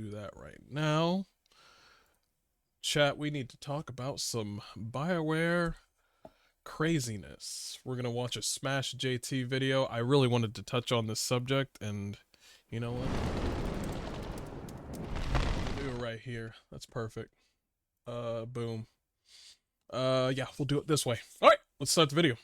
do that right now. Chat, we need to talk about some Bioware craziness. We're gonna watch a Smash JT video. I really wanted to touch on this subject, and you know what? We'll do it right here. That's perfect. Boom. Yeah, we'll do it this way. Alright, let's start the video.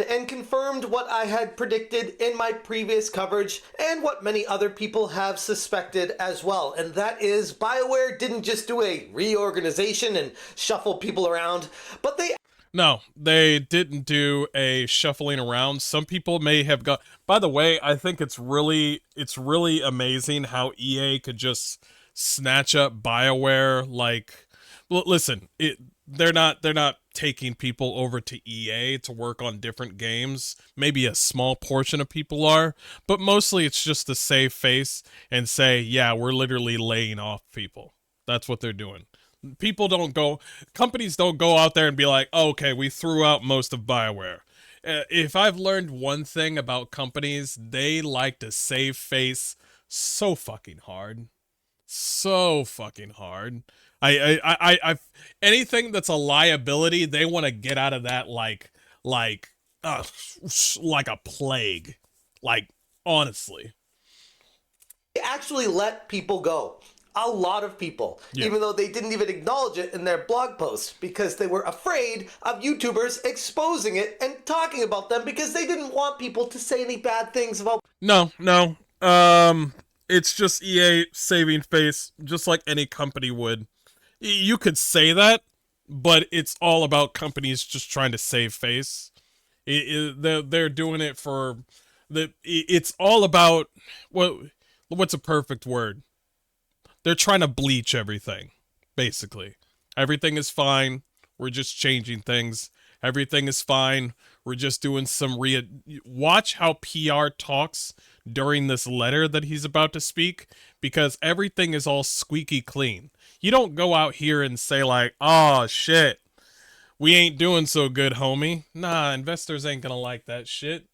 And confirmed what I had predicted in my previous coverage and what many other people have suspected as well. And that is BioWare didn't just do a reorganization and shuffle people around, but No, they didn't do a shuffling around. Some people may have got... By the way, I think it's really amazing how EA could just snatch up BioWare. Like, well, listen, they're not taking people over to EA to work on different games. Maybe a small portion of people are, but mostly it's just to save face and say, yeah, we're literally laying off people. That's what they're doing. Companies don't go out there and be like, oh, okay, we threw out most of BioWare. If I've learned one thing about companies, they like to save face so fucking hard. So fucking hard. I anything that's a liability, they want to get out of that like a plague. Like, honestly. actually let people go. A lot of people, Yeah. even though they didn't even acknowledge it in their blog posts because they were afraid of YouTubers exposing it and talking about them because they didn't want people to say any bad things about. No. It's just EA saving face, just like any company would. You could say that, but it's all about companies just trying to save face. They're doing it for it's all about what's a perfect word? They're trying to bleach everything, basically. Everything is fine. We're just changing things. Everything is fine. We're just doing some watch how PR talks during this letter that he's about to speak, because everything is all squeaky clean. You don't go out here and say like, oh shit, we ain't doing so good, homie. Nah, investors ain't gonna like that shit.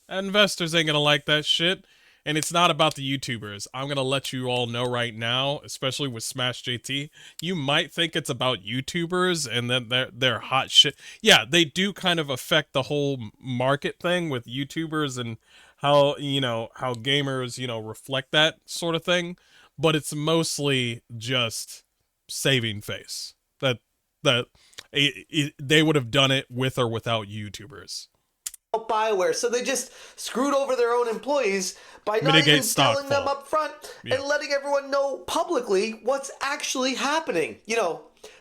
Investors ain't gonna like that shit. And it's not about the YouTubers. I'm gonna let you all know right now, especially with Smash JT, you might think it's about YouTubers and then they're hot shit. Yeah, they do kind of affect the whole market thing with YouTubers and how gamers, reflect that sort of thing. But it's mostly just saving face. They would have done it with or without YouTubers. BioWare, so they just screwed over their own employees by not even telling them up front and letting everyone know publicly what's actually happening.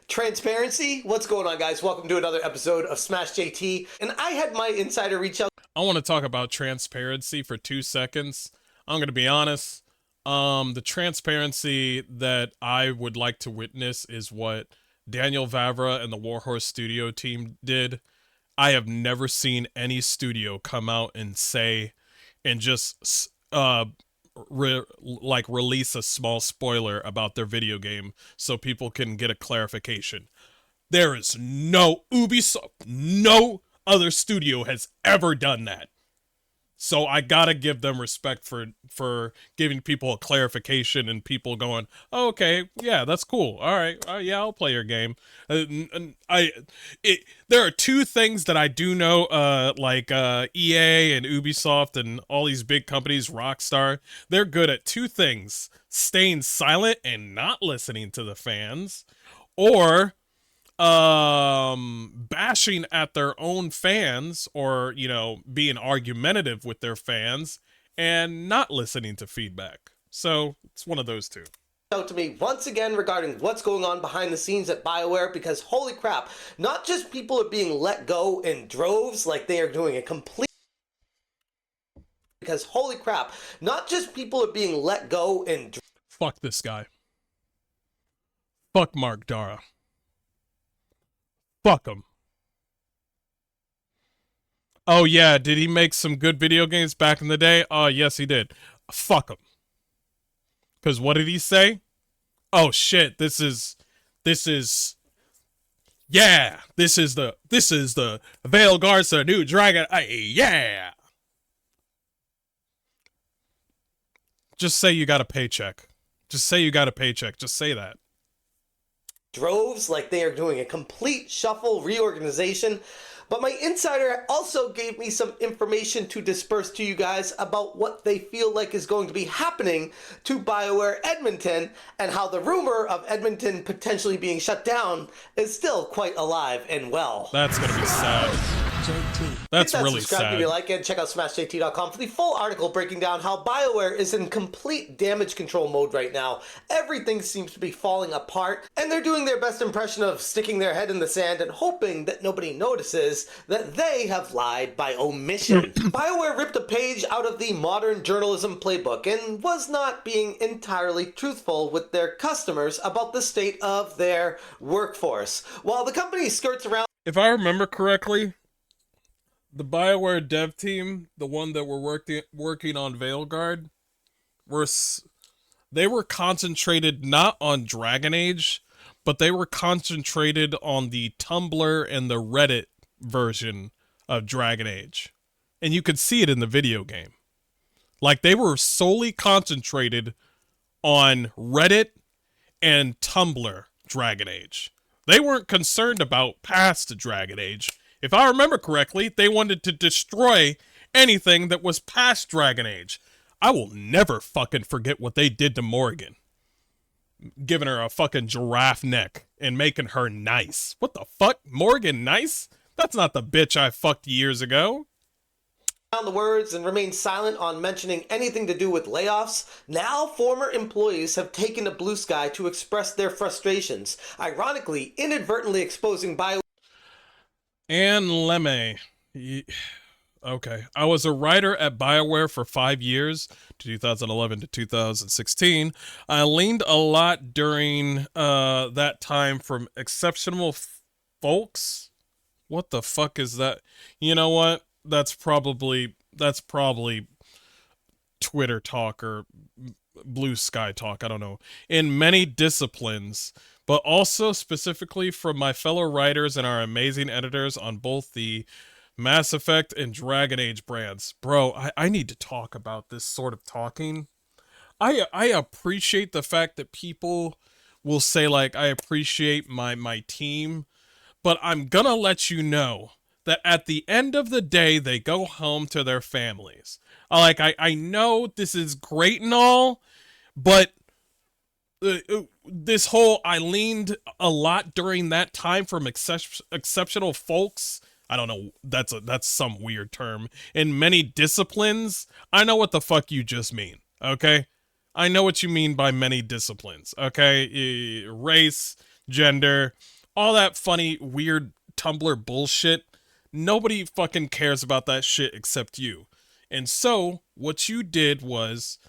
Transparency. What's going on, guys? Welcome to another episode of Smash JT. And I had my insider reach out. I want to talk about transparency for 2 seconds. I'm going to be honest. The transparency that I would like to witness is what Daniel Vavra and the Warhorse Studio team did. I have never seen any studio come out and say, and just release a small spoiler about their video game so people can get a clarification. There is no other studio has ever done that. So I gotta give them respect for giving people a clarification and people going, oh, okay, yeah, that's cool. All right, yeah, I'll play your game. There are two things that I do know, EA and Ubisoft and all these big companies, Rockstar. They're good at two things: staying silent and not listening to the fans, or bashing at their own fans, or being argumentative with their fans and not listening to feedback. So it's one of those two. Out to me once again regarding what's going on behind the scenes at BioWare, because holy crap, not just people are being let go in droves, like they are doing a complete because holy crap, not just people are being let go in fuck this guy. Fuck Mark Dara. Fuck him. Oh yeah, did he make some good video games back in the day? Oh yes, he did. Fuck him. Cause what did he say? Oh shit, this is the Vale Garza new dragon. Yeah. Just say you got a paycheck. Just say you got a paycheck. Just say that. Droves, like they are doing a complete shuffle, reorganization. But my insider also gave me some information to disperse to you guys about what they feel like is going to be happening to BioWare Edmonton and how the rumor of Edmonton potentially being shut down is still quite alive and well. That's gonna be sad. That's really sad. Give me a like and check out smashjt.com for the full article breaking down how BioWare is in complete damage control mode right now. Everything seems to be falling apart, and they're doing their best impression of sticking their head in the sand and hoping that nobody notices that they have lied by omission. BioWare ripped a page out of the modern journalism playbook and was not being entirely truthful with their customers about the state of their workforce. While the company skirts around... If I remember correctly, the BioWare dev team, the one that were working on Veilguard, they were concentrated not on Dragon Age, but they were concentrated on the Tumblr and the Reddit version of Dragon Age. And you could see it in the video game. Like, they were solely concentrated on Reddit and Tumblr Dragon Age. They weren't concerned about past Dragon Age. If I remember correctly, they wanted to destroy anything that was past Dragon Age. I will never fucking forget what they did to Morgan. Giving her a fucking giraffe neck and making her nice. What the fuck? Morgan nice? That's not the bitch I fucked years ago. The words and remain silent on mentioning anything to do with layoffs. Now former employees have taken to Blue Sky to express their frustrations, ironically inadvertently exposing BioWare. Anne Lemay. Okay. I was a writer at BioWare for 5 years, 2011 to 2016. I leaned a lot during that time from exceptional folks. What the fuck is that? You know what? That's probably Twitter talk or Blue Sky talk. I don't know. In many disciplines, but also specifically from my fellow writers and our amazing editors on both the Mass Effect and Dragon Age brands. Bro, I need to talk about this sort of talking. I appreciate the fact that people will say, like, I appreciate my team, but I'm gonna let you know that at the end of the day, they go home to their families. I know this is great and all, but this whole I leaned a lot during that time from exceptional folks. I don't know. That's some weird term. In many disciplines, I know what the fuck you just mean. Okay, I know what you mean by many disciplines. Okay, race, gender, all that funny, weird Tumblr bullshit. Nobody fucking cares about that shit except you. And so, what you did was,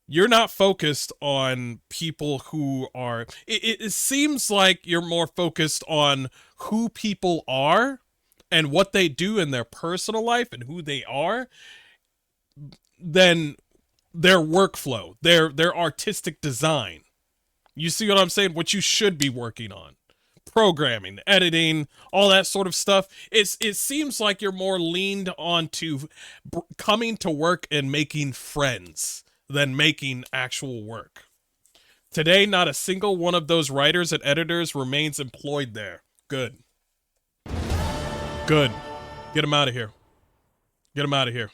you're not focused on people who are... It seems like you're more focused on who people are and what they do in their personal life and who they are than their workflow, their artistic design. You see what I'm saying? What you should be working on. Programming, editing, all that sort of stuff. It seems like you're more leaned on to coming to work and making friends than making actual work. Today, not a single one of those writers and editors remains employed there. Good. Good. Get them out of here. Get them out of here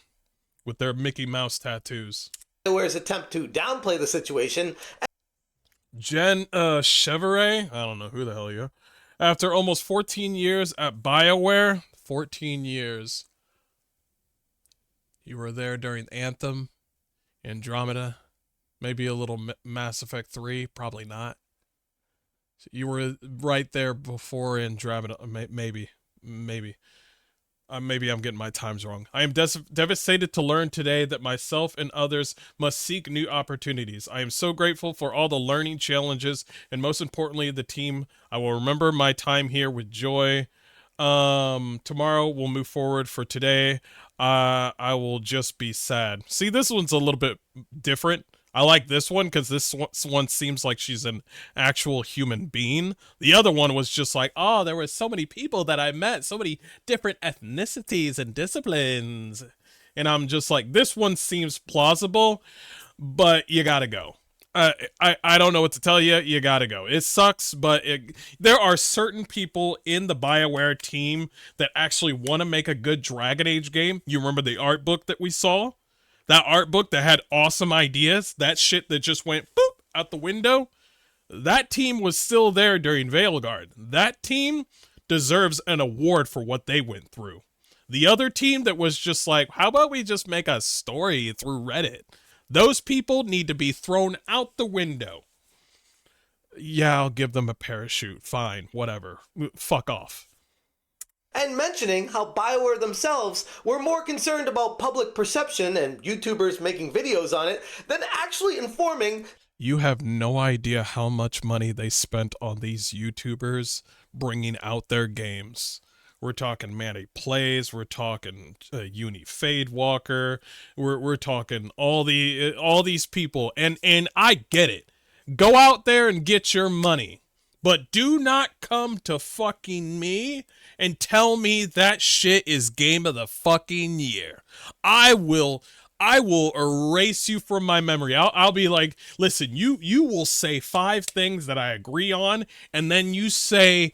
with their Mickey Mouse tattoos. BioWare's attempt to downplay the situation. Jen Chevrolet, I don't know who the hell you are. After almost 14 years at BioWare, 14 years. You were there during Anthem, Andromeda, maybe a little Mass Effect 3, probably not. You were right there before Andromeda, maybe. Maybe I'm getting my times wrong. I am devastated to learn today that myself and others must seek new opportunities. I am so grateful for all the learning challenges and most importantly, the team. I will remember my time here with joy. Tomorrow we'll move forward. For today, I will just be sad. See, this one's a little bit different. I like this one because this one seems like she's an actual human being. The other one was just like, oh, there were so many people that I met, so many different ethnicities and disciplines. And I'm just like, this one seems plausible, but you gotta go. I don't know what to tell you. You gotta go. It sucks, but there are certain people in the Bioware team that actually want to make a good Dragon Age game. You remember the art book that we saw? That art book that had awesome ideas? That shit that just went boop out the window? That team was still there during Veilguard. That team deserves an award for what they went through. The other team that was just like, how about we just make a story through Reddit? Those people need to be thrown out the window. Yeah, I'll give them a parachute. Fine, whatever. Fuck off. And mentioning how BioWare themselves were more concerned about public perception and YouTubers making videos on it than actually informing. You have no idea how much money they spent on these YouTubers bringing out their games. We're talking Manny Plays, we're talking Uni Fade Walker, we're talking all these people, and I get it. Go out there and get your money, but do not come to fucking me and tell me that shit is game of the fucking year. I will erase you from my memory. I'll be like, listen, you will say 5 things that I agree on, and then you say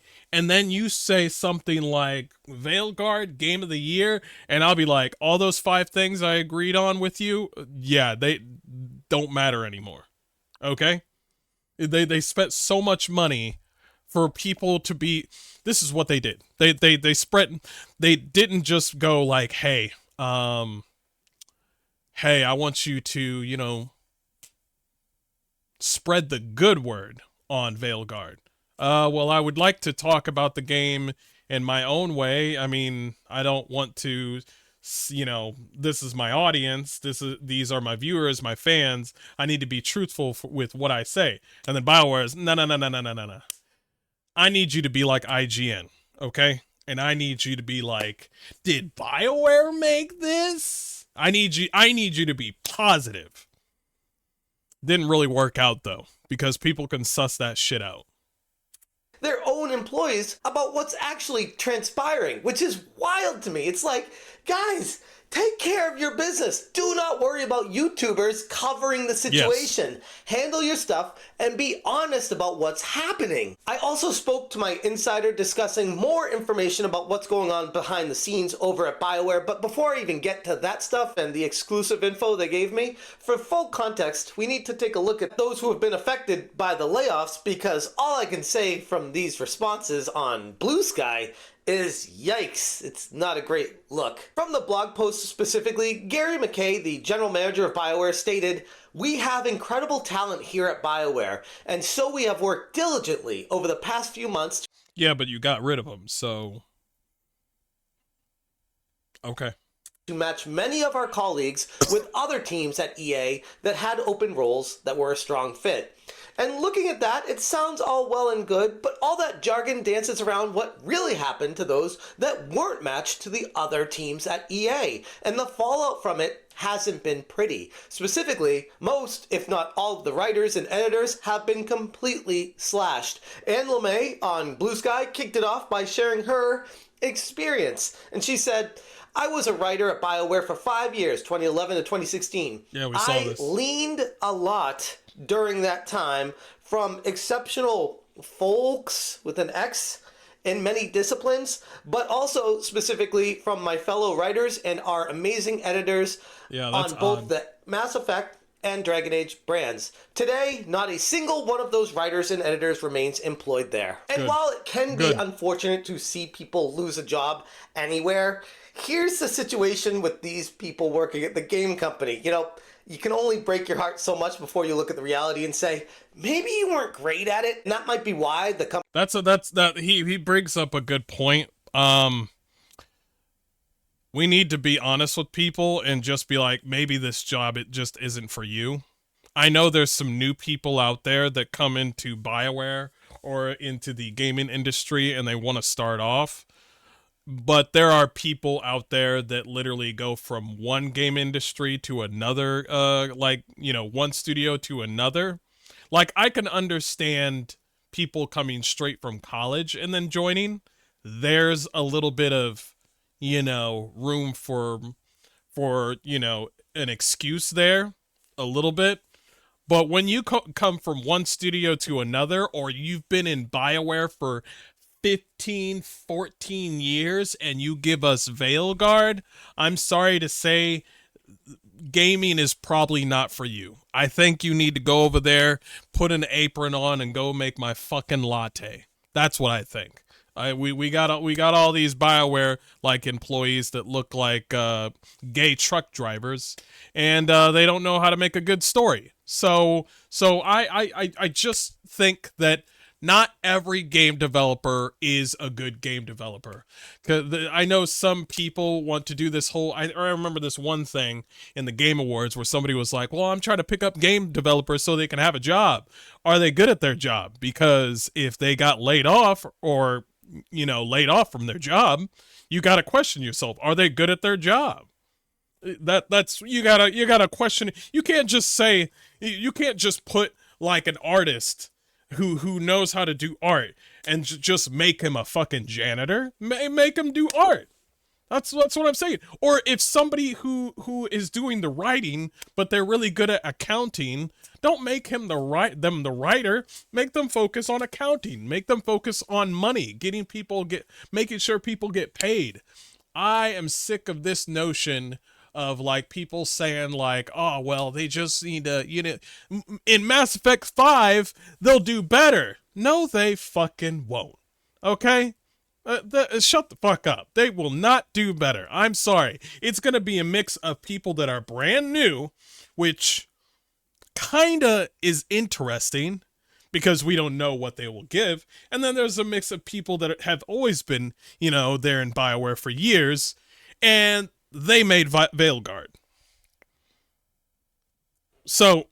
something like Veilguard game of the year, and I'll be like, all those 5 things I agreed on with you, yeah, they don't matter anymore. Okay? They spent so much money for people to be. This is what they did. They spread. They didn't just go like, hey, hey, I want you to, spread the good word on Veilguard. Well, I would like to talk about the game in my own way. I mean, I don't want to, this is my audience. These are my viewers, my fans. I need to be truthful with what I say. And then BioWare is, no. I need you to be like IGN, okay? And I need you to be like, did BioWare make this? I need you to be positive. Didn't really work out though, because people can suss that shit out. Their own employees about what's actually transpiring, which is wild to me. It's like, guys, take care of your business. Do not worry about YouTubers covering the situation. Yes. Handle your stuff and be honest about what's happening. I also spoke to my insider discussing more information about what's going on behind the scenes over at BioWare, but before I even get to that stuff and the exclusive info they gave me, for full context, we need to take a look at those who have been affected by the layoffs, because all I can say from these responses on Blue Sky is yikes. It's not a great look. From the blog post specifically, Gary McKay, the general manager of BioWare, stated, "We have incredible talent here at BioWare, and so we have worked diligently over the past few months." Yeah, but you got rid of them, so... Okay. "To match many of our colleagues with other teams at EA that had open roles that were a strong fit. And looking at that, it sounds all well and good, but all that jargon dances around what really happened to those that weren't matched to the other teams at EA, and the fallout from it hasn't been pretty. Specifically, most, if not all of the writers and editors have been completely slashed. Anne LeMay on Blue Sky kicked it off by sharing her experience, and she said, "I was a writer at BioWare for 5 years, 2011 to 2016. Yeah, we saw this. I leaned a lot during that time from exceptional folks with an X in many disciplines, but also specifically from my fellow writers and our amazing editors on both the Mass Effect and Dragon Age brands. Today, not a single one of those writers and editors remains employed there." And while it can be unfortunate to see people lose a job anywhere, here's the situation with these people working at the game company. You can only break your heart so much before you look at the reality and say, maybe you weren't great at it. And that might be why the company... He brings up a good point. We need to be honest with people and just be like, maybe this job, it just isn't for you. I know there's some new people out there that come into BioWare or into the gaming industry and they want to start off. But there are people out there that literally go from one game industry to another, one studio to another. Like, I can understand people coming straight from college and then joining. There's a little bit of, room for an excuse there, a little bit. But when you come from one studio to another, or you've been in Bioware for 15, 14 years and you give us Veilguard, I'm sorry to say, gaming is probably not for you. I think you need to go over there, put an apron on, and go make my fucking latte. That's what I think. We got all these Bioware like employees that look like gay truck drivers, and they don't know how to make a good story. So I just think that not every game developer is a good game developer. 'Cause I know some people want to do this whole. I remember this one thing in the Game Awards where somebody was like, "Well, I'm trying to pick up game developers so they can have a job. Are they good at their job? Because if they got laid off or laid off from their job, you got to question yourself: are they good at their job? That's you gotta question. You can't just say you can't just put like an artist who knows how to do art and just make him a fucking janitor. Make him do art. That's what I'm saying. Or if somebody who is doing the writing but they're really good at accounting, don't make him the writer. Make them focus on accounting. Make them focus on money, making sure people get paid. I am sick of this notion of like people saying like, oh well, they just need to, in Mass Effect 5 they'll do better. No, they fucking won't. Okay, shut the fuck up. They will not do better. I'm sorry. It's gonna be a mix of people that are brand new, which kinda is interesting because we don't know what they will give, and then there's a mix of people that have always been, there in Bioware for years, and they made Veilguard. So,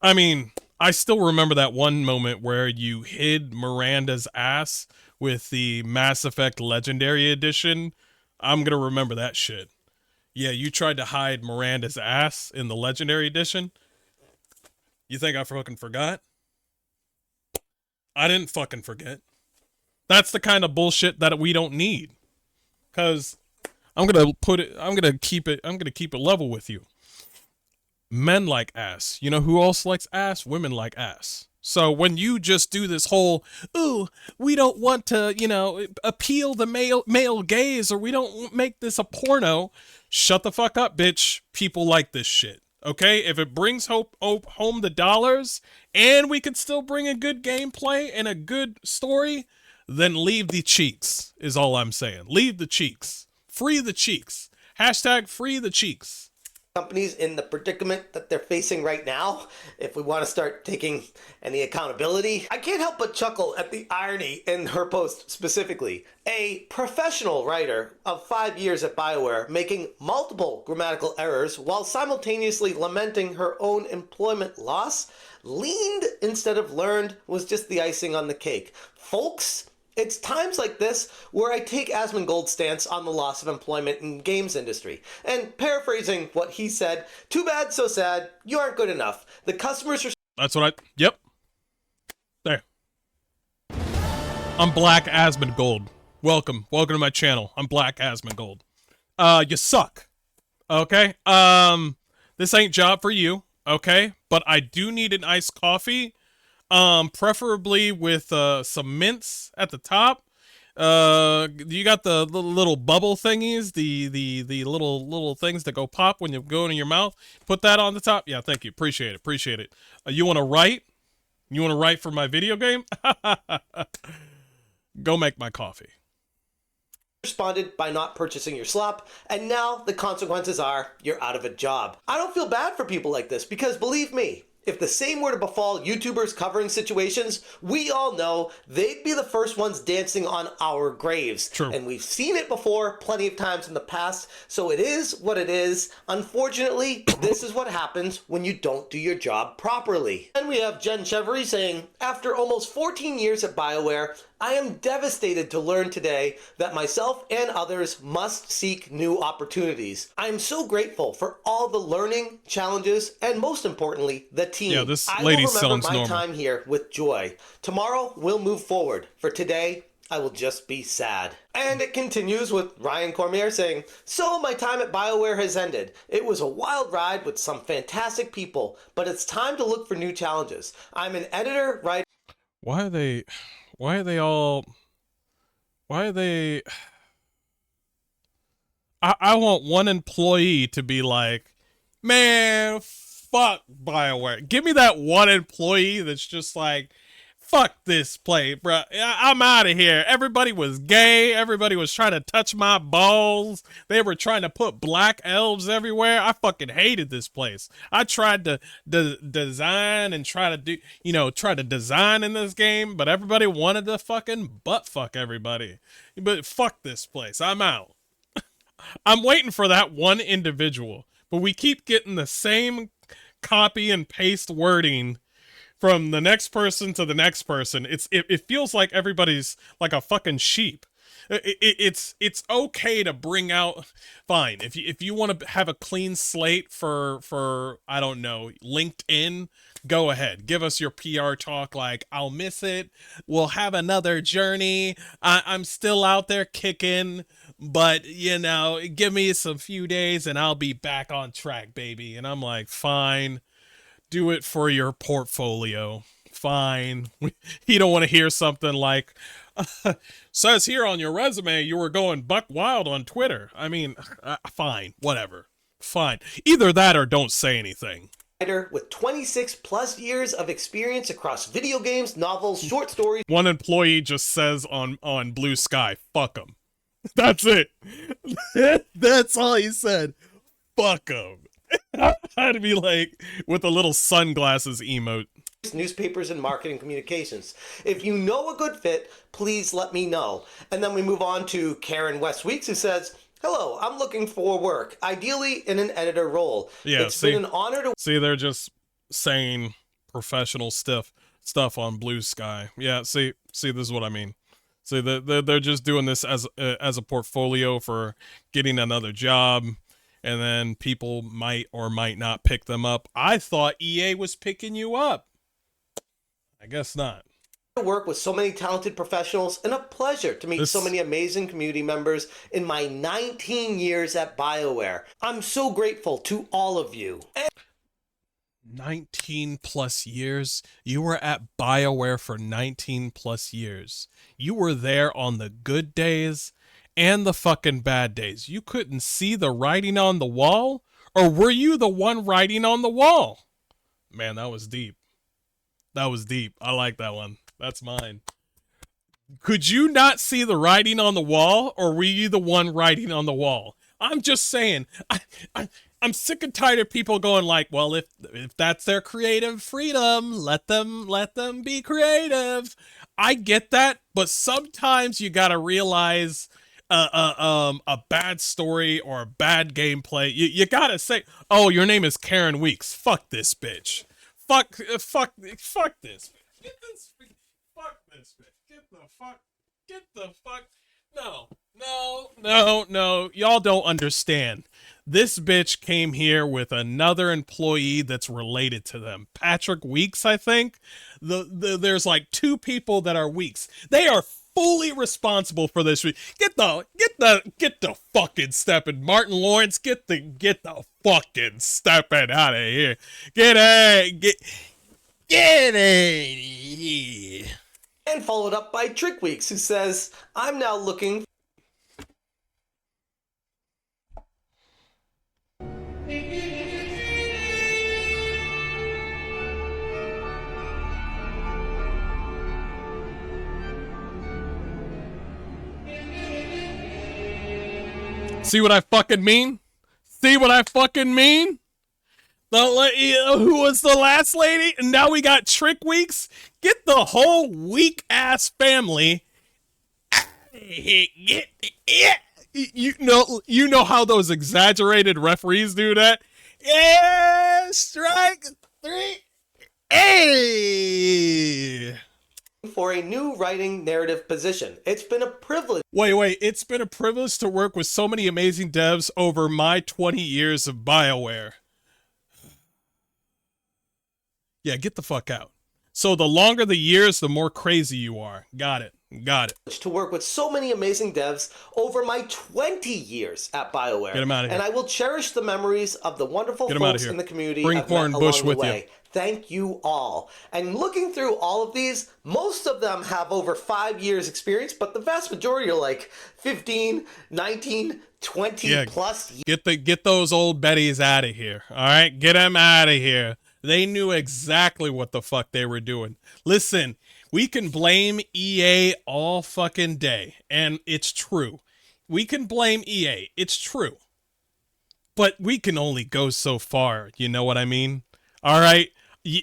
I mean, I still remember that one moment where you hid Miranda's ass with the Mass Effect Legendary Edition. I'm gonna remember that shit. Yeah, you tried to hide Miranda's ass in the Legendary Edition? You think I fucking forgot? I didn't fucking forget. That's the kind of bullshit that we don't need. Cause I'm gonna keep it level with you. Men like ass. You know who else likes ass? Women like ass. So when you just do this whole, ooh, we don't want to, appeal the male gaze, or we don't make this a porno, shut the fuck up, bitch. People like this shit. Okay? If it brings home the dollars, and we can still bring a good gameplay and a good story, then leave the cheeks, is all I'm saying. Leave the cheeks. Free the cheeks. Hashtag free the cheeks. Companies in the predicament that they're facing right now, if we want to start taking any accountability. I can't help but chuckle at the irony in her post specifically. A professional writer of 5 years at Bioware making multiple grammatical errors while simultaneously lamenting her own employment loss, leaned instead of learned, was just the icing on the cake. Folks, it's times like this where I take Asmongold's stance on the loss of employment in the games industry. And paraphrasing what he said, too bad, so sad, you aren't good enough. The customers are... That's what yep. There. I'm Black Asmongold. Welcome to my channel. I'm Black Asmongold. You suck. Okay? This ain't job for you, okay? But I do need an iced coffee. Preferably with some mints at the top. You got the little bubble thingies, the little things that go pop when you go in your mouth. Put that on the top. Yeah, thank you. Appreciate it. You want to write? You want to write for my video game? Go make my coffee. Responded by not purchasing your slop, and now the consequences are you're out of a job. I don't feel bad for people like this because believe me, if the same were to befall YouTubers covering situations, we all know they'd be the first ones dancing on our graves. True. And we've seen it before plenty of times in the past, so it is what it is. Unfortunately, this is what happens when you don't do your job properly. And we have Jen Chevery saying, after almost 14 years at Bioware, I am devastated to learn today that myself and others must seek new opportunities. I am so grateful for all the learning, challenges, and most importantly, the team. Yeah, this lady sounds normal. I will remember my time here with joy. Tomorrow, we'll move forward. For today, I will just be sad. And it continues with Ryan Cormier saying, "So my time at Bioware has ended. It was a wild ride with some fantastic people, but it's time to look for new challenges. I'm an editor, writer." Why are they all, why are they, I want one employee to be like, man, fuck Bioware. Give me that one employee that's just like, fuck this play, bro. I'm out of here. Everybody was gay. Everybody was trying to touch my balls. They were trying to put black elves everywhere. I fucking hated this place. I tried to design and try to design in this game, but everybody wanted to fucking butt fuck everybody. But fuck this place. I'm out. I'm waiting for that one individual, but we keep getting the same copy and paste wording from the next person to the next person. It feels like everybody's like a fucking sheep. It's okay to bring out, fine, if you want to have a clean slate for I don't know, LinkedIn, go ahead, give us your PR talk like, I'll miss it, we'll have another journey, I'm still out there kicking, but give me some few days and I'll be back on track, baby. And I'm like, fine, do it for your portfolio. Fine. You don't want to hear something like, says here on your resume you were going buck wild on Twitter. I mean, fine, whatever. Fine. Either that or don't say anything. With 26 plus years of experience across video games, novels, short stories. One employee just says on Blue Sky, fuck him. That's it. That's all he said. Fuck him. I'd be like, with a little sunglasses emote. Newspapers and marketing communications. If you know a good fit, please let me know. And then we move on to Karen West Weeks, who says, "Hello, I'm looking for work, ideally in an editor role. Yeah, it's been an honor to..." See, they're just saying professional stuff on Blue Sky. Yeah, see, this is what I mean. See, they're just doing this as a portfolio for getting another job, and then people might or might not pick them up. I thought EA was picking you up. I guess not. Work with so many talented professionals, and a pleasure to meet so many amazing community members in my 19 years at BioWare. I'm so grateful to all of you. 19 plus years? You were at BioWare for 19 plus years. You were there on the good days and the fucking bad days. You couldn't see the writing on the wall? Or were you the one writing on the wall? Man, that was deep. That was deep. I like that one. That's mine. Could you not see the writing on the wall, or were you the one writing on the wall? I'm just saying. I'm sick and tired of people going like, well, if that's their creative freedom, let them be creative. I get that, but sometimes you gotta realize a bad story or a bad gameplay. You gotta say, oh, your name is Karen Weeks. Fuck this bitch. Fuck this bitch. Get this, fuck this bitch. Get the fuck, no. Y'all don't understand. This bitch came here with another employee that's related to them. Patrick Weeks, I think. There's like two people that are Weeks. They are fully responsible for this. Get the fucking stepping. Martin Lawrence, get the fucking stepping out of here. Get it. And followed up by Trick Weeks, who says, "I'm now looking..." See what I fucking mean? See what I fucking mean? Who was the last lady? And now we got Trick Weeks? Get the whole weak ass family. You know how those exaggerated referees do that? Yeah, strike 3. Hey! For a new writing narrative position. It's been a privilege. Wait, it's been a privilege to work with so many amazing devs over my 20 years of BioWare. Yeah, get the fuck out. So the longer the years, the more crazy you are. Got it. Got it. To work with so many amazing devs over my 20 years at Bioware. Get him out of here. And I will cherish the memories of the wonderful folks in the community Bring I've met Bush along the with way. you. Thank you all. And looking through all of these, most of them have over 5 years experience, but the vast majority are like 15, 19, 20 plus years. Get those old Betties out of here. All right? Get them out of here. They knew exactly what the fuck they were doing. Listen, we can blame EA all fucking day, and it's true. We can blame EA. It's true. But we can only go so far, you know what I mean? All right?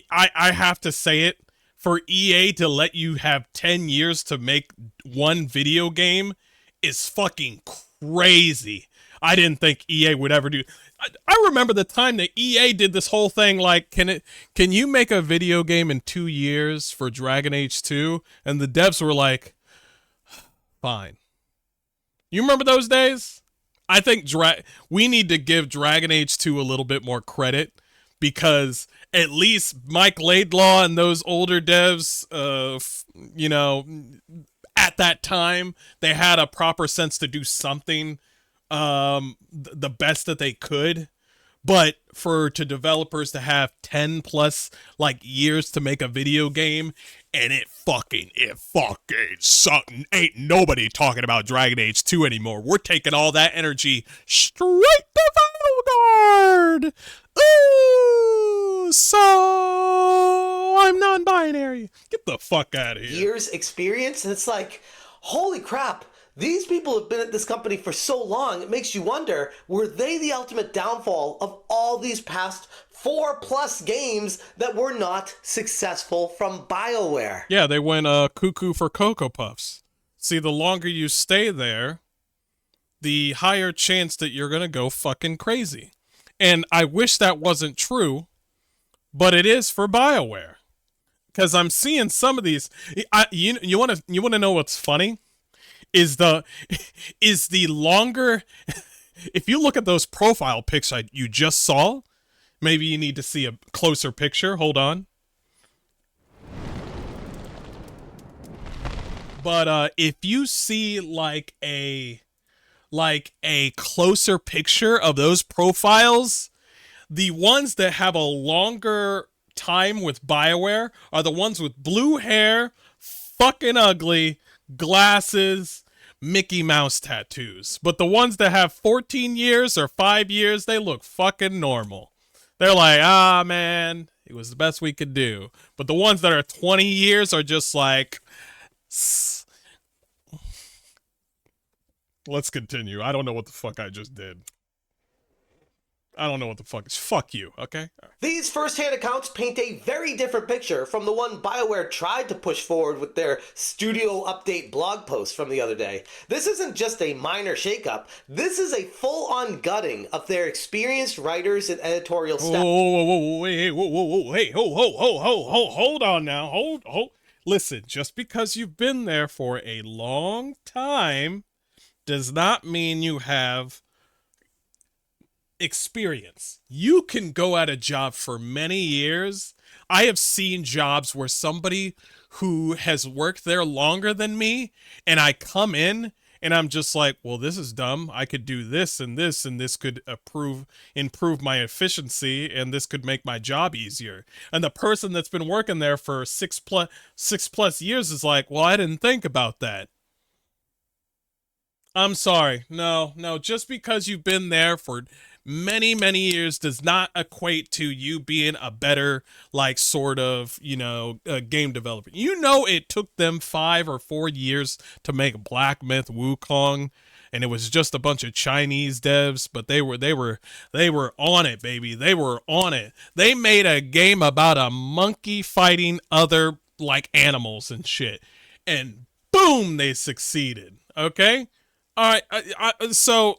I have to say it. For EA to let you have 10 years to make one video game is fucking crazy. I didn't think EA would ever do. I remember the time that EA did this whole thing like, can you make a video game in 2 years for Dragon Age 2? And the devs were like, fine. You remember those days? I think we need to give Dragon Age 2 a little bit more credit, because at least Mike Laidlaw and those older devs, you know, at that time, they had a proper sense to do something the best that they could. But to developers to have 10 plus like years to make a video game, and it fucking something, ain't nobody talking about Dragon Age 2 anymore. We're taking all that energy straight to Vanguard. Ooh, so I'm non-binary. Get the fuck out of here. Years experience, and it's like, holy crap. These people have been at this company for so long, it makes you wonder, were they the ultimate downfall of all these past 4+ games that were not successful from Bioware? Yeah, they went cuckoo for Cocoa Puffs. See, the longer you stay there, the higher chance that you're going to go fucking crazy. And I wish that wasn't true, but it is for Bioware. Because I'm seeing some of these. You want to know what's funny? Is the longer, if you look at those profile pics you just saw, maybe you need to see a closer picture. Hold on. But if you see like a closer picture of those profiles, the ones that have a longer time with Bioware are the ones with blue hair, fucking ugly, glasses, Mickey Mouse tattoos. But the ones that have 14 years or 5 years, they look fucking normal. They're like, man, it was the best we could do. But the ones that are 20 years are just like, let's continue. I don't know what the fuck I just did. I don't know what the fuck is. Fuck you, okay? These first-hand accounts paint a very different picture from the one BioWare tried to push forward with their studio update blog post from the other day. This isn't just a minor shakeup. This is a full-on gutting of their experienced writers and editorial staff. Hold on now. Hold. Listen, just because you've been there for a long time does not mean you have experience. You can go at a job for many years. I have seen jobs where somebody who has worked there longer than me, and I come in and I'm just like, well, this is dumb. I could do this and this, and this could improve my efficiency, and this could make my job easier. And the person that's been working there for six plus years is like, well, I didn't think about that. I'm sorry. No, just because you've been there for many years does not equate to you being a better, like, sort of, game developer. It took them 5 or 4 years to make Black Myth Wukong, and it was just a bunch of Chinese devs, but they were on it, baby. They were on it. They made a game about a monkey fighting other, like, animals and shit, and boom, they succeeded. Okay? All right, so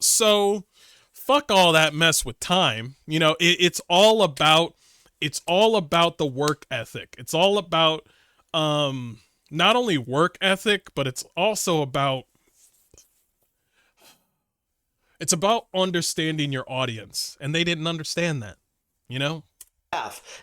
fuck all that mess with time. It's all about the work ethic. It's all about not only work ethic, but it's also about understanding your audience, and they didn't understand that.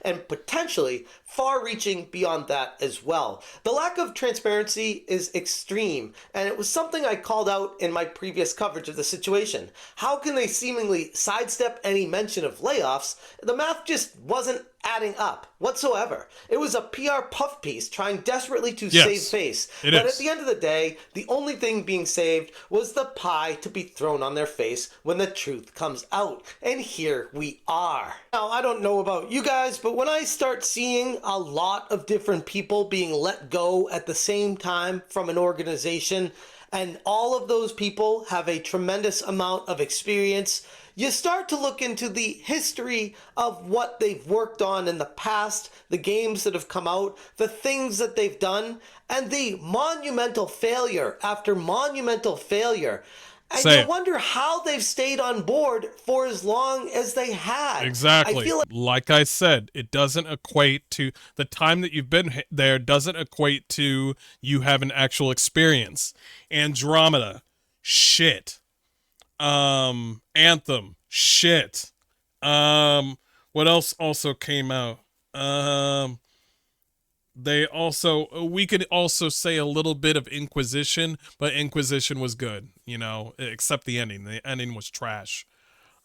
And potentially far-reaching beyond that as well. The lack of transparency is extreme, and it was something I called out in my previous coverage of the situation. How can they seemingly sidestep any mention of layoffs? The math just wasn't adding up whatsoever. It was a PR puff piece trying desperately to save face. But at the end of the day, the only thing being saved was the pie to be thrown on their face when the truth comes out. And here we are. Now, I don't know about you guys, but when I start seeing a lot of different people being let go at the same time from an organization, and all of those people have a tremendous amount of experience, you start to look into the history of what they've worked on in the past, the games that have come out, the things that they've done, and the monumental failure after monumental failure. And you wonder how they've stayed on board for as long as they had. Exactly. I feel like I said, it doesn't equate to the time that you've been there, doesn't equate to you have an actual experience. Andromeda, shit. Anthem, shit. What else also came out? We could also say a little bit of Inquisition, but Inquisition was good, you know, except the ending. The ending was trash.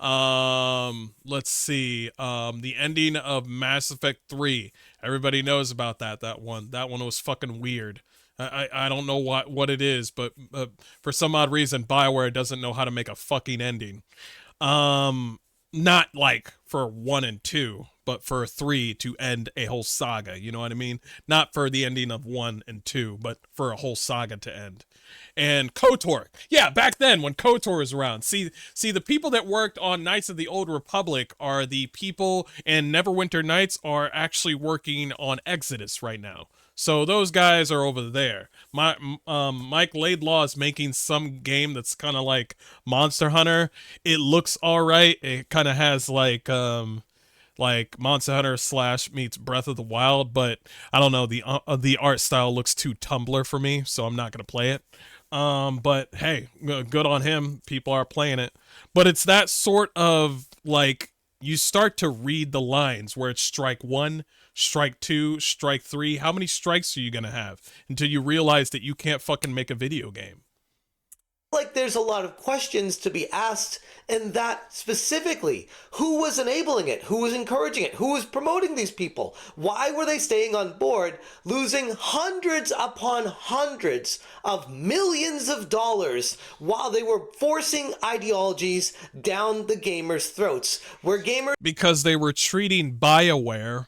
Let's see. The ending of Mass Effect 3. Everybody knows about that one. That one was fucking weird. I don't know what it is, but for some odd reason, Bioware doesn't know how to make a fucking ending. Not like for 1 and 2, but for 3 to end a whole saga. You know what I mean? Not for the ending of 1 and 2, but for a whole saga to end. And KOTOR. Yeah, back then when KOTOR was around. See, the people that worked on Knights of the Old Republic are the people, and Neverwinter Nights are actually working on Exodus right now. So those guys are over there. Mike Laidlaw is making some game that's kind of like Monster Hunter. It looks all right. It kind of has like Monster Hunter / meets Breath of the Wild, but I don't know, the art style looks too Tumblr for me, so I'm not gonna play it. But hey, good on him. People are playing it. But it's that sort of like you start to read the lines where it's strike 1, strike 2, strike 3. How many strikes are you gonna have until you realize that you can't fucking make a video game? Like there's a lot of questions to be asked, and that specifically, who was enabling it? Who was encouraging it? Who was promoting these people? Why were they staying on board, losing hundreds upon hundreds of millions of dollars while they were forcing ideologies down the gamers' throats? Because they were treating Bioware.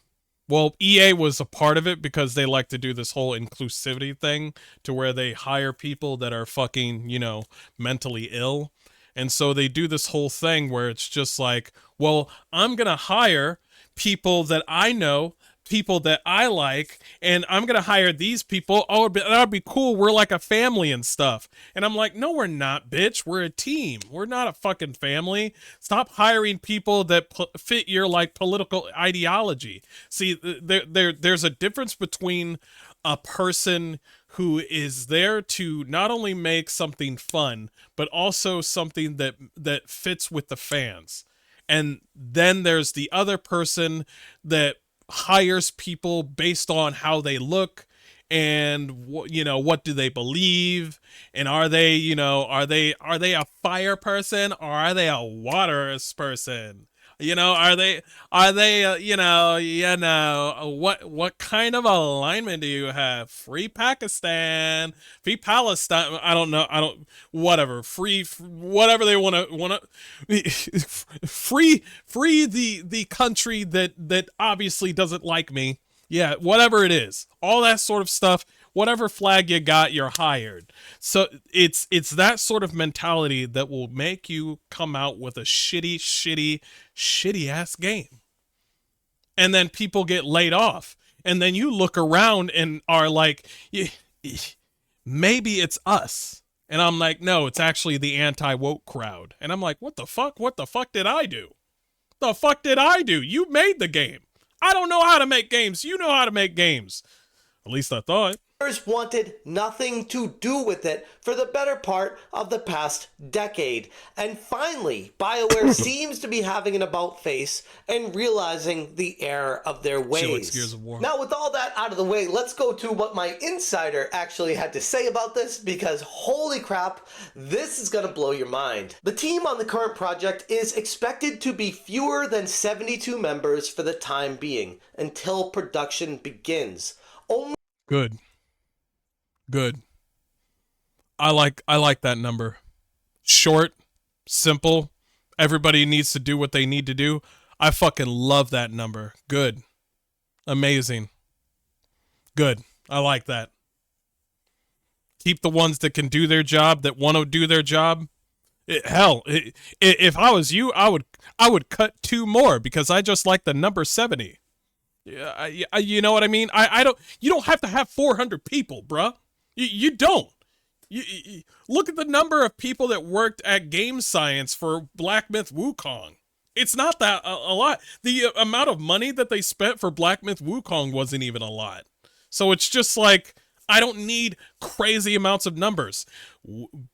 Well, EA was a part of it because they like to do this whole inclusivity thing to where they hire people that are fucking, you know, mentally ill. And so they do this whole thing where it's just like, well, I'm going to hire people that I know, people that I like, and I'm going to hire these people. Oh, that'd be cool. We're like a family and stuff. And I'm like, no, we're not, bitch. We're a team. We're not a fucking family. Stop hiring people that fit your like political ideology. See, there's a difference between a person who is there to not only make something fun, but also something that fits with the fans. And then there's the other person that hires people based on how they look and what do they believe, and are they a fire person or are they a water person? Are they what kind of alignment do you have? Free Pakistan, free Palestine. I don't know. Whatever. Free whatever they want to free the country that obviously doesn't like me. Yeah, whatever it is. All that sort of stuff. Whatever flag you got, you're hired. So it's that sort of mentality that will make you come out with a shitty ass game. And then people get laid off. And then you look around and are like, maybe it's us. And I'm like, no, it's actually the anti-woke crowd. And I'm like, what the fuck? What the fuck did I do? The fuck did I do? You made the game. I don't know how to make games. You know how to make games. At least I thought. Wanted nothing to do with it for the better part of the past decade. And finally, Bioware seems to be having an about face and realizing the error of their ways. Gears of War. Now, with all that out of the way, let's go to what my insider actually had to say about this, because holy crap, this is going to blow your mind. The team on the current project is expected to be fewer than 72 members for the time being until production begins. Good. I like that number. Short, simple. Everybody needs to do what they need to do. I fucking love that number. Good. Amazing. Good. I like that. Keep the ones that can do their job, that want to do their job. If I was you, I would cut 2 more because I just like the number 70. Yeah, you know what I mean? You don't have to have 400 people, bruh. You don't. You look at the number of people that worked at Game Science for Black Myth Wukong. It's not that a lot. The amount of money that they spent for Black Myth Wukong wasn't even a lot. So it's just like, I don't need crazy amounts of numbers.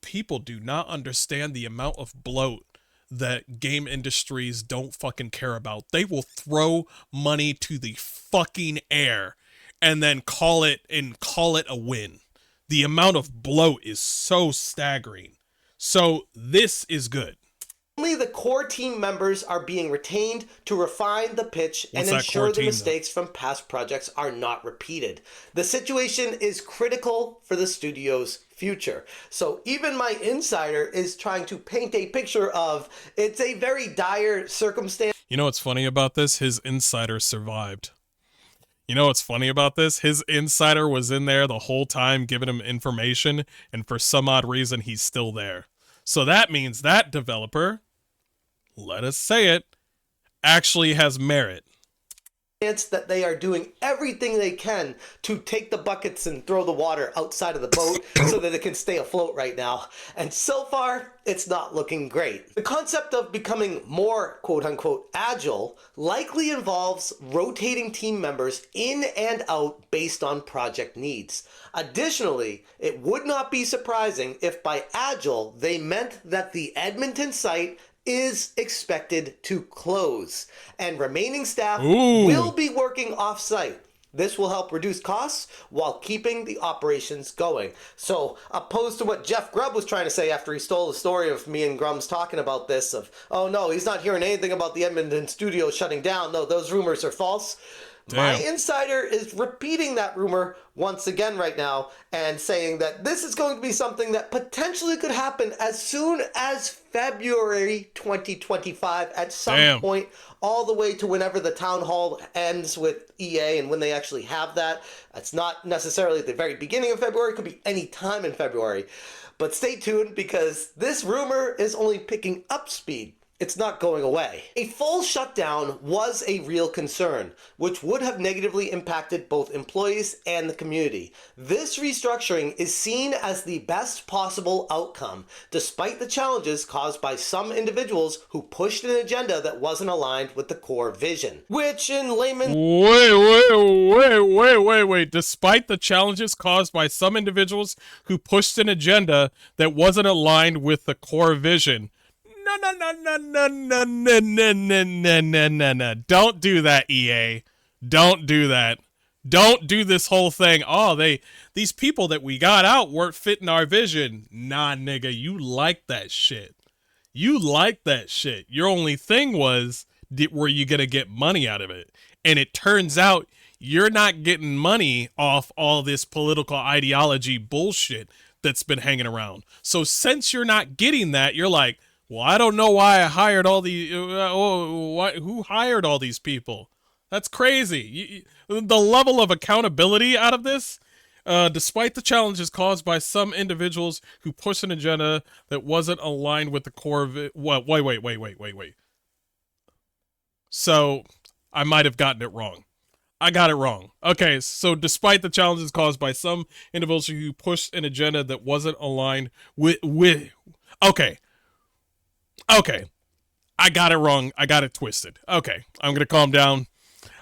People do not understand the amount of bloat that game industries don't fucking care about. They will throw money to the fucking air and then call it a win. The amount of bloat is so staggering. So this is good. Only the core team members are being retained to refine the pitch and ensure the mistakes from past projects are not repeated. The situation is critical for the studio's future. So even my insider is trying to paint a picture of it's a very dire circumstance. You know what's funny about this? His insider survived. You know what's funny about this? His insider was in there the whole time giving him information, and for some odd reason, he's still there. So that means that developer, let us say it, actually has merit. That they are doing everything they can to take the buckets and throw the water outside of the boat so that it can stay afloat right now. And so far, it's not looking great. The concept of becoming more quote-unquote agile likely involves rotating team members in and out based on project needs. Additionally, it would not be surprising if by agile they meant that the Edmonton site is expected to close, and remaining staff will be working off-site. This will help reduce costs while keeping the operations going. So, opposed to what Jeff Grubb was trying to say after he stole the story of me and Grums talking about this, of, oh no, he's not hearing anything about the Edmonton studio shutting down. No, those rumors are false. Damn. My insider is repeating that rumor once again right now and saying that this is going to be something that potentially could happen as soon as February 2025 at some point, all the way to whenever the town hall ends with EA and when they actually have that. It's not necessarily at the very beginning of February. It could be any time in February. But stay tuned, because this rumor is only picking up speed. It's not going away. A full shutdown was a real concern, which would have negatively impacted both employees and the community. This restructuring is seen as the best possible outcome, despite the challenges caused by some individuals who pushed an agenda that wasn't aligned with the core vision. Which, in layman... Wait. Despite the challenges caused by some individuals who pushed an agenda that wasn't aligned with the core vision... No. Don't do that, EA. Don't do that. Don't do this whole thing. Oh, these people that we got out weren't fitting our vision. Nah, nigga, you like that shit. You like that shit. Your only thing was, were you gonna get money out of it? And it turns out you're not getting money off all this political ideology bullshit that's been hanging around. So since you're not getting that, you're like, well, I don't know why I hired all the... who hired all these people? That's crazy. The level of accountability out of this, despite the challenges caused by some individuals who push an agenda that wasn't aligned with the core of it... Wait. So, I might have gotten it wrong. I got it wrong. Okay, so despite the challenges caused by some individuals who pushed an agenda that wasn't aligned with... Okay, I got it wrong. I got it twisted. Okay, I'm going to calm down.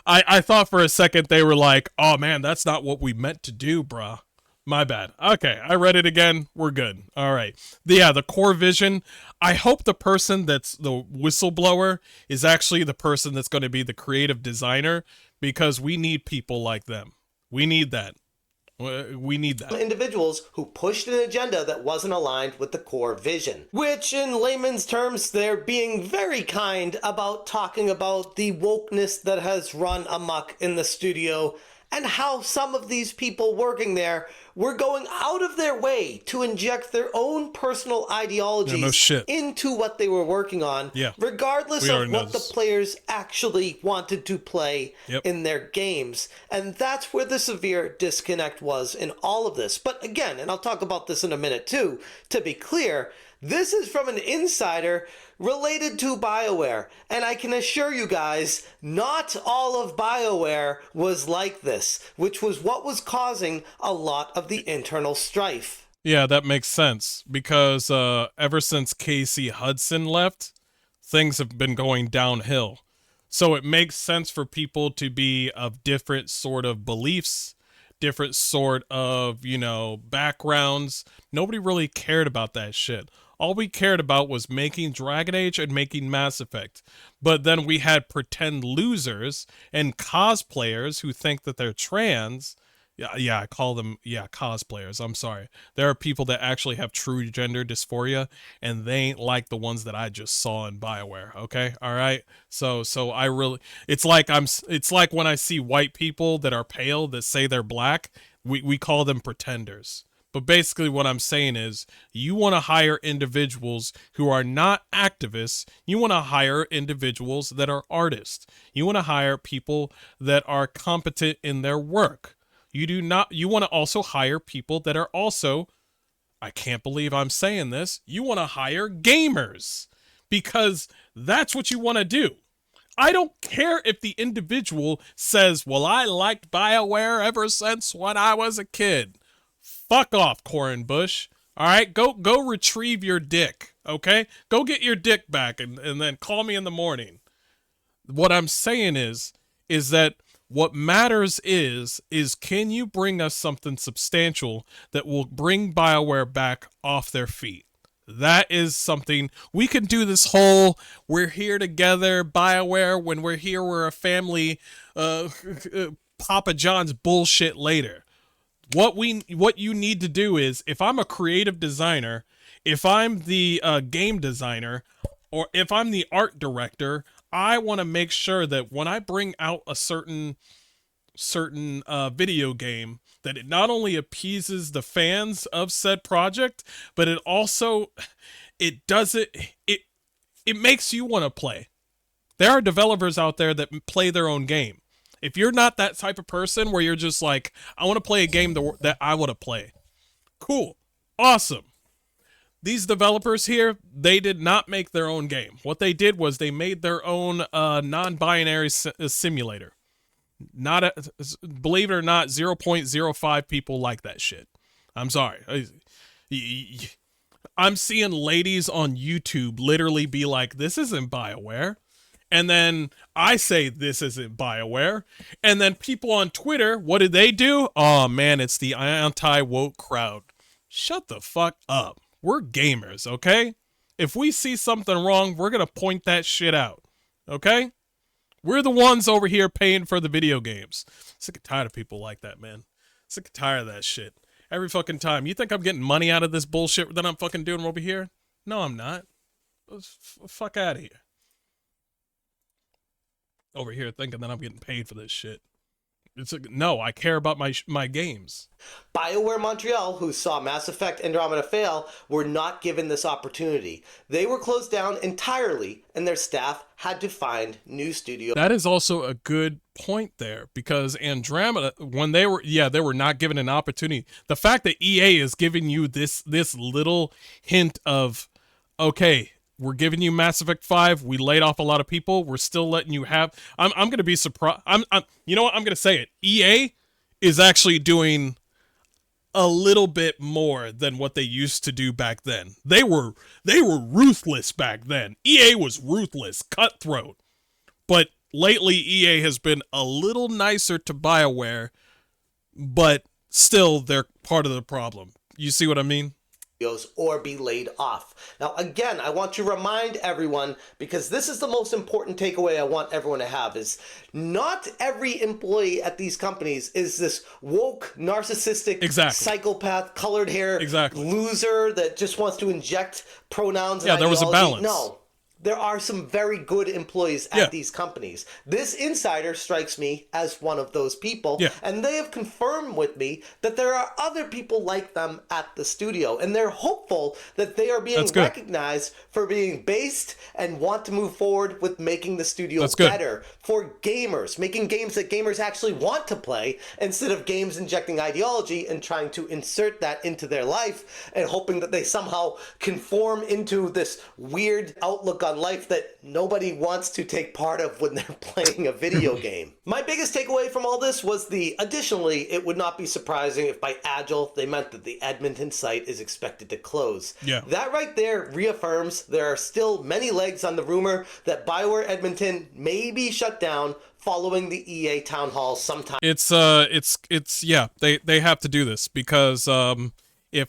I thought for a second they were like, oh man, that's not what we meant to do, bruh. My bad. Okay, I read it again. We're good. All right. Yeah, the core vision. I hope the person that's the whistleblower is actually the person that's going to be the creative designer, because we need people like them. We need that. We need that. Individuals who pushed an agenda that wasn't aligned with the core vision. Which, in layman's terms, they're being very kind about talking about the wokeness that has run amok in the studio, and how some of these people working there were going out of their way to inject their own personal ideologies into what they were working on, regardless of what the players actually wanted to play in their games. And that's where the severe disconnect was in all of this. But again, and I'll talk about this in a minute too, to be clear, this is from an insider related to Bioware, and I can assure you guys, not all of Bioware was like this, which was what was causing a lot of the internal strife. Yeah, that makes sense, because ever since Casey Hudson left, things have been going downhill. So it makes sense for people to be of different sort of beliefs, different sort of, you know, backgrounds. Nobody really cared about that shit. All we cared about was making Dragon Age and making Mass Effect. But then we had pretend losers and cosplayers who think that they're trans. Yeah, I call them, cosplayers. I'm sorry. There are people that actually have true gender dysphoria, and they ain't like the ones that I just saw in Bioware, okay? All right? So I really, it's like when I see white people that are pale that say they're black, we call them pretenders. But basically what I'm saying is, you want to hire individuals who are not activists. You want to hire individuals that are artists. You want to hire people that are competent in their work. You want to also hire people that are also, I can't believe I'm saying this, you want to hire gamers, because that's what you want to do. I don't care if the individual says, well, I liked BioWare ever since when I was a kid. Fuck off, Corin Bush. All right, go retrieve your dick, okay? Go get your dick back and then call me in the morning. What I'm saying is that what matters is can you bring us something substantial that will bring BioWare back off their feet? That is something we can do. This whole we're here together, BioWare, when we're here we're a family, Papa John's bullshit later. What you need to do is, if I'm a creative designer, if I'm the game designer, or if I'm the art director, I want to make sure that when I bring out a certain video game, that it not only appeases the fans of said project, but it also it makes you want to play. There are developers out there that play their own game. If you're not that type of person where you're just like, I want to play a game that I want to play, cool, awesome. These developers here, they did not make their own game. What they did was they made their own non-binary simulator. Believe it or not, 0.05 people like that shit. I'm sorry. I'm seeing ladies on YouTube literally be like, this isn't BioWare. And then I say, this isn't BioWare. And then people on Twitter, what did they do? Oh, man, it's the anti-woke crowd. Shut the fuck up. We're gamers, okay? If we see something wrong, we're going to point that shit out, okay? We're the ones over here paying for the video games. Sick and tired of people like that, man. Sick and tired of that shit. Every fucking time. You think I'm getting money out of this bullshit that I'm fucking doing over here? No, I'm not. Fuck out of here. Over here thinking that I'm getting paid for this shit. No, I care about my games. BioWare Montreal, who saw Mass Effect Andromeda fail, were not given this opportunity. They were closed down entirely, and their staff had to find new studios. That is also a good point there, because Andromeda, when they were not given an opportunity. The fact that EA is giving you this little hint of, okay, we're giving you Mass Effect 5. We laid off a lot of people. We're still letting you have. I'm going to be surprised. You know what? I'm going to say it. EA is actually doing a little bit more than what they used to do back then. They were ruthless back then. EA was ruthless, cutthroat. But lately EA has been a little nicer to BioWare, but still they're part of the problem. You see what I mean? Or be laid off. Now, again, I want to remind everyone, because this is the most important takeaway I want everyone to have, is not every employee at these companies is this woke, narcissistic, psychopath, colored hair loser that just wants to inject pronouns and there was a balance. No. There are some very good employees at these companies. This insider strikes me as one of those people, and they have confirmed with me that there are other people like them at the studio, and they're hopeful that they are being recognized for being based and want to move forward with making the studio better for gamers, making games that gamers actually want to play instead of games injecting ideology and trying to insert that into their life and hoping that they somehow conform into this weird outlook on life that nobody wants to take part of when they're playing a video game. My biggest takeaway from all this was additionally, it would not be surprising if by agile they meant that the Edmonton site is expected to close. That right there reaffirms there are still many legs on the rumor that Bioware Edmonton may be shut down following the EA town hall sometime. They have to do this because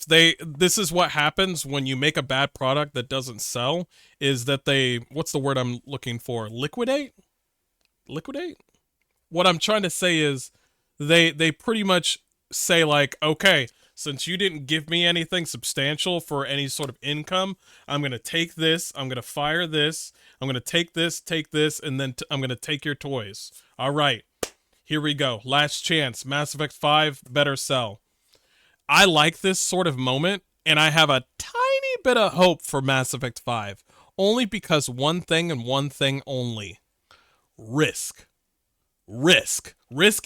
this is what happens when you make a bad product that doesn't sell, is that what's the word I'm looking for? Liquidate? What I'm trying to say is they pretty much say like, okay, since you didn't give me anything substantial for any sort of income, I'm going to take this, I'm going to fire this, I'm going to take this, and then I'm going to take your toys. All right, here we go. Last chance. Mass Effect 5 better sell. I like this sort of moment, and I have a tiny bit of hope for Mass Effect 5, only because one thing and one thing only. Risk. Risk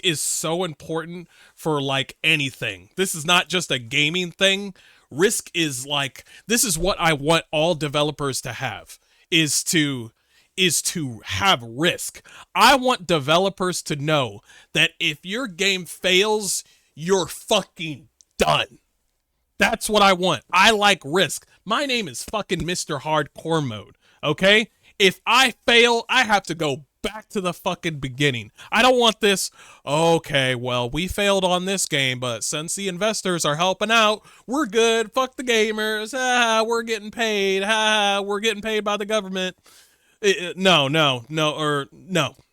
is so important for, like, anything. This is not just a gaming thing. Risk is, like, this is what I want all developers to have, is to have risk. I want developers to know that if your game fails, you're fucking done. That's what I want. I like risk. My name is fucking Mr. Hardcore Mode, okay? If I fail, I have to go back to the fucking beginning. I don't want this, okay, well, we failed on this game, but since the investors are helping out, we're good. Fuck the gamers. We're getting paid. We're getting paid by the government. No.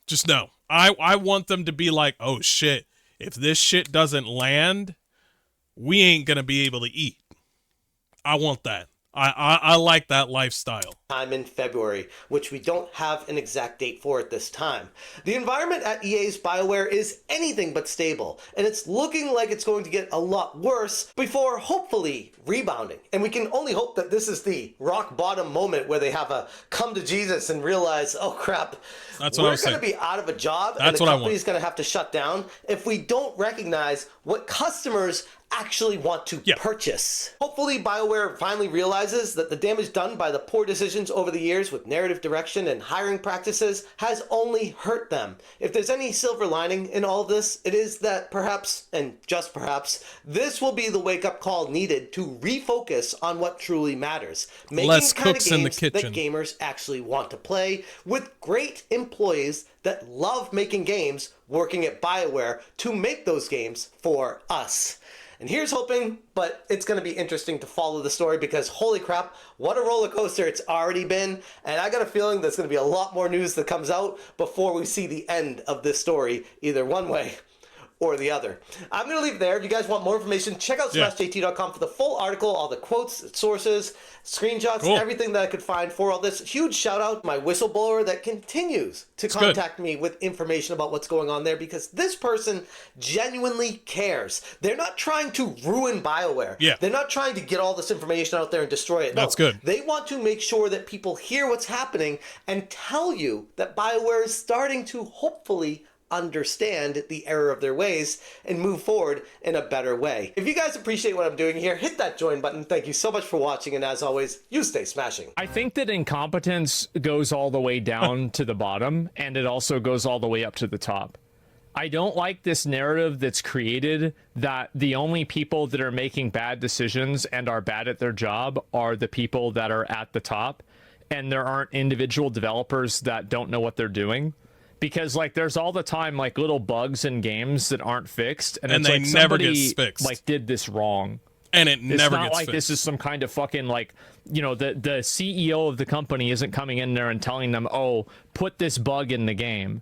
Just no. I want them to be like, oh shit, if this shit doesn't land, we ain't gonna be able to eat. I want that. I like that lifestyle. Time in February, which we don't have an exact date for at this time. The environment at EA's BioWare is anything but stable, and it's looking like it's going to get a lot worse before hopefully rebounding. And we can only hope that this is the rock bottom moment where they have a come to Jesus and realize, oh crap, we're going to be out of a job and the company's going to have to shut down if we don't recognize what customers actually want to purchase. Hopefully BioWare finally realizes that the damage done by the poor decisions over the years with narrative direction and hiring practices has only hurt them. If there's any silver lining in all of this, it is that perhaps, and just perhaps, this will be the wake-up call needed to refocus on what truly matters. Making less kind cooks of games in the kitchen that gamers actually want to play, with great employees that love making games working at BioWare to make those games for us. And here's hoping, but it's going to be interesting to follow the story because holy crap, what a roller coaster it's already been. And I got a feeling there's going to be a lot more news that comes out before we see the end of this story, either one way or the other. I'm going to leave it there. If you guys want more information, check out smashjt.com for the full article, all the quotes, sources, screenshots, everything that I could find for all this. Huge shout out to my whistleblower that continues to contact me with information about what's going on there, because this person genuinely cares. They're not trying to ruin BioWare. They're not trying to get all this information out there and destroy it. No, that's good. They want to make sure that people hear what's happening and tell you that BioWare is starting to hopefully understand the error of their ways and move forward in a better way. If you guys appreciate what I'm doing here, hit that join button. Thank you so much for watching, and as always, you stay smashing. I think that incompetence goes all the way down to the bottom, and it also goes all the way up to the top. I don't like this narrative that's created that the only people that are making bad decisions and are bad at their job are the people that are at the top, and there aren't individual developers that don't know what they're doing. because like there's all the time like little bugs in games that aren't fixed, and it's they like never somebody get fixed. like did this wrong. And it never not gets like fixed. This is some kind of fucking like, you know, the CEO of the company isn't coming in there and telling them, oh, put this bug in the game.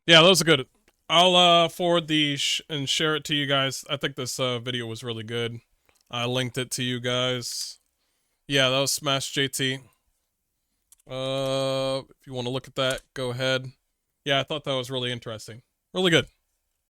Yeah, those are good. I'll forward and share it to you guys. I think this video was really good. I linked it to you guys. Yeah, that was Smash JT. If you want to look at that, go ahead. Yeah, I thought that was really interesting. Really good.